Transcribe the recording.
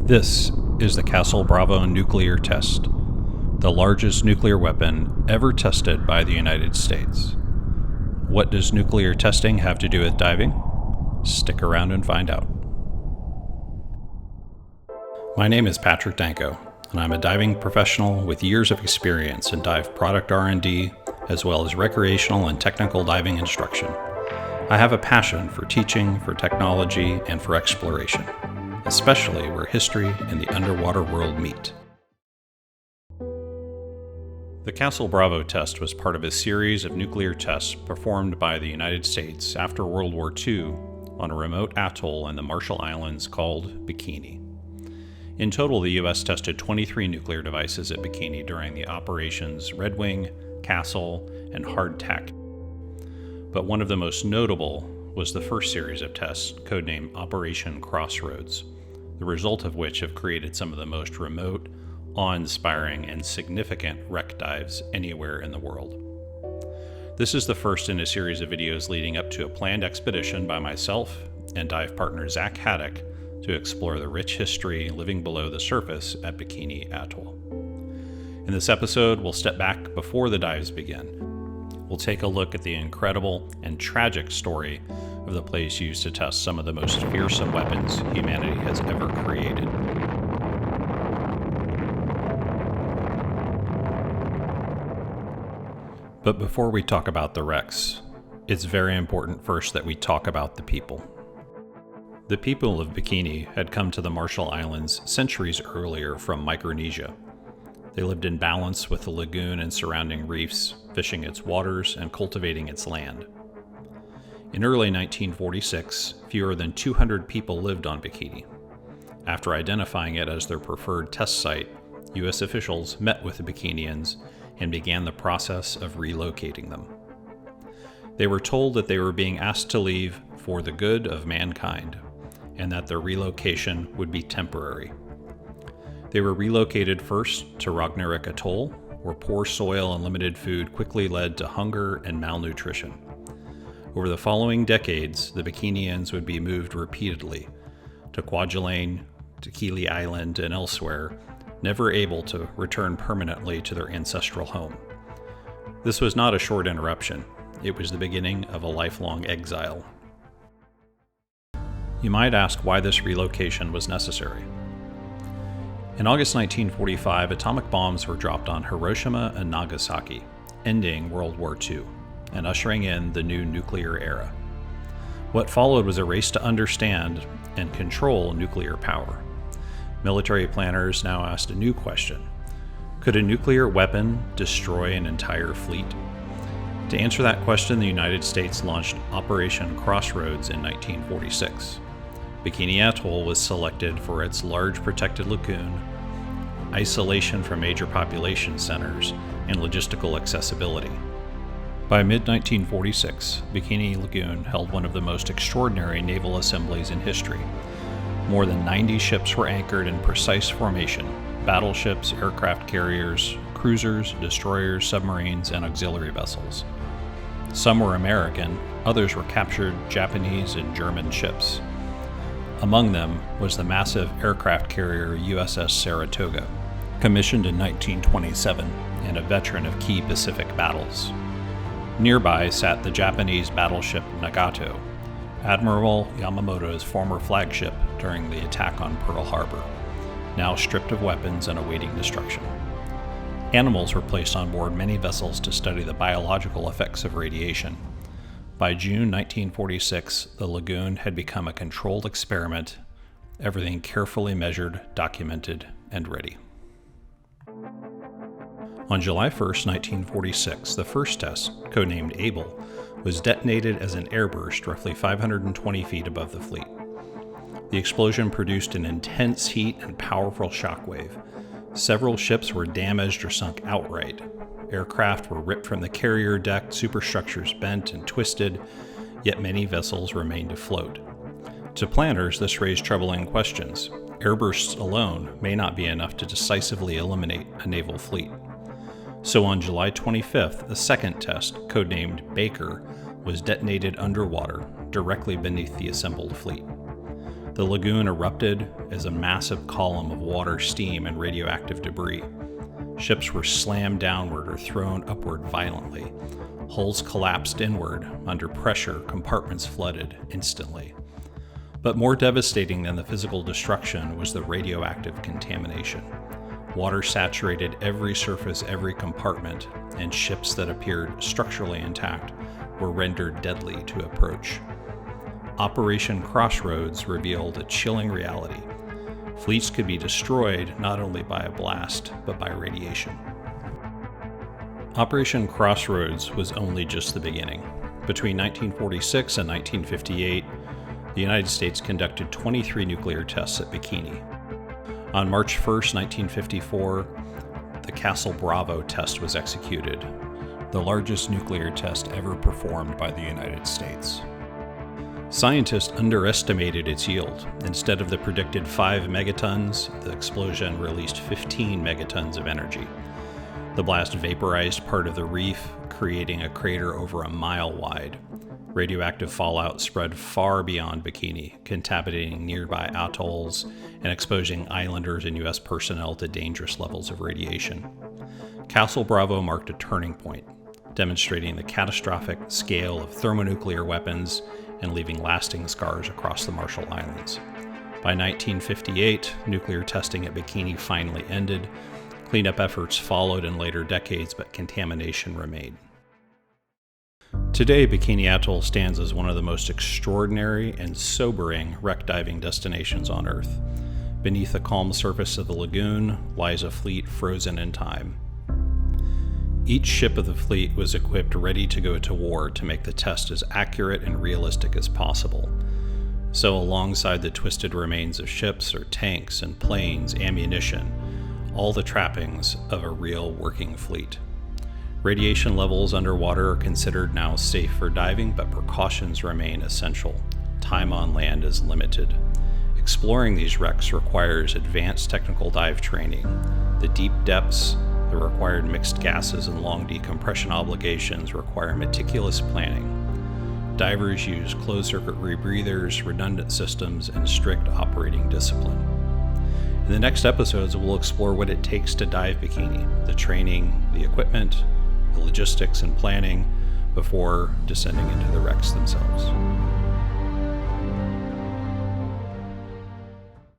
This is the Castle Bravo nuclear test, the largest nuclear weapon ever tested by the United States. What does nuclear testing have to do with diving? Stick around and find out. My name is Patrick Danko, and I'm a diving professional with years of experience in dive product R&D, as well as recreational and technical diving instruction. I have a passion for teaching, for technology, and for exploration, especially where history and the underwater world meet. The Castle Bravo test was part of a series of nuclear tests performed by the United States after World War II on a remote atoll in the Marshall Islands called Bikini. In total, the U.S. tested 23 nuclear devices at Bikini during the operations Red Wing, Castle, and Hardtack. But one of the most notable was the first series of tests, codenamed Operation Crossroads, the result of which have created some of the most remote, awe-inspiring, and significant wreck dives anywhere in the world. This is the first in a series of videos leading up to a planned expedition by myself and dive partner Zach Haddock to explore the rich history living below the surface at Bikini Atoll. In this episode, we'll step back before the dives begin. We'll take a look at the incredible and tragic story of the place used to test some of the most fearsome weapons humanity has ever created. But before we talk about the wrecks, it's very important first that we talk about the people. The people of Bikini had come to the Marshall Islands centuries earlier from Micronesia. They lived in balance with the lagoon and surrounding reefs, fishing its waters and cultivating its land. In early 1946, fewer than 200 people lived on Bikini. After identifying it as their preferred test site, U.S. officials met with the Bikinians and began the process of relocating them. They were told that they were being asked to leave for the good of mankind, and that their relocation would be temporary. They were relocated first to Ragnarok Atoll, where poor soil and limited food quickly led to hunger and malnutrition. Over the following decades, the Bikinians would be moved repeatedly to Kwajalein, to Kili Island, and elsewhere, never able to return permanently to their ancestral home. This was not a short interruption. It was the beginning of a lifelong exile. You might ask why this relocation was necessary. In August 1945, atomic bombs were dropped on Hiroshima and Nagasaki, ending World War II and ushering in the new nuclear era. What followed was a race to understand and control nuclear power. Military planners now asked a new question: could a nuclear weapon destroy an entire fleet? To answer that question, the United States launched Operation Crossroads in 1946. Bikini Atoll was selected for its large protected lagoon, isolation from major population centers, and logistical accessibility. By mid-1946, Bikini Lagoon held one of the most extraordinary naval assemblies in history. More than 90 ships were anchored in precise formation: battleships, aircraft carriers, cruisers, destroyers, submarines, and auxiliary vessels. Some were American, others were captured Japanese and German ships. Among them was the massive aircraft carrier USS Saratoga, commissioned in 1927 and a veteran of key Pacific battles. Nearby sat the Japanese battleship Nagato, Admiral Yamamoto's former flagship during the attack on Pearl Harbor, now stripped of weapons and awaiting destruction. Animals were placed on board many vessels to study the biological effects of radiation. By June 1946, the lagoon had become a controlled experiment, everything carefully measured, documented, and ready. On July 1, 1946, the first test, codenamed Able, was detonated as an airburst roughly 520 feet above the fleet. The explosion produced an intense heat and powerful shockwave. Several ships were damaged or sunk outright. Aircraft were ripped from the carrier deck, superstructures bent and twisted, yet many vessels remained afloat. To planners, this raised troubling questions. Airbursts alone may not be enough to decisively eliminate a naval fleet. So on July 25th, a second test, codenamed Baker, was detonated underwater, directly beneath the assembled fleet. The lagoon erupted as a massive column of water, steam, and radioactive debris. Ships were slammed downward or thrown upward violently. Hulls collapsed inward. Under pressure, compartments flooded instantly. But more devastating than the physical destruction was the radioactive contamination. Water saturated every surface, every compartment, and ships that appeared structurally intact were rendered deadly to approach. Operation Crossroads revealed a chilling reality. Fleets could be destroyed not only by a blast, but by radiation. Operation Crossroads was only just the beginning. Between 1946 and 1958, the United States conducted 23 nuclear tests at Bikini. On March 1, 1954, the Castle Bravo test was executed, the largest nuclear test ever performed by the United States. Scientists underestimated its yield. Instead of the predicted 5 megatons, the explosion released 15 megatons of energy. The blast vaporized part of the reef, creating a crater over a mile wide. Radioactive fallout spread far beyond Bikini, contaminating nearby atolls and exposing islanders and U.S. personnel to dangerous levels of radiation. Castle Bravo marked a turning point, demonstrating the catastrophic scale of thermonuclear weapons and leaving lasting scars across the Marshall Islands. By 1958, nuclear testing at Bikini finally ended. Cleanup efforts followed in later decades, but contamination remained. Today, Bikini Atoll stands as one of the most extraordinary and sobering wreck diving destinations on Earth. Beneath the calm surface of the lagoon lies a fleet frozen in time. Each ship of the fleet was equipped ready to go to war to make the test as accurate and realistic as possible. So alongside the twisted remains of ships are tanks and planes, ammunition, all the trappings of a real working fleet. Radiation levels underwater are considered now safe for diving, but precautions remain essential. Time on land is limited. Exploring these wrecks requires advanced technical dive training. The deep depths, the required mixed gases, and long decompression obligations require meticulous planning. Divers use closed-circuit rebreathers, redundant systems, and strict operating discipline. In the next episodes, we'll explore what it takes to dive Bikini, the training, the equipment, the logistics and planning before descending into the wrecks themselves.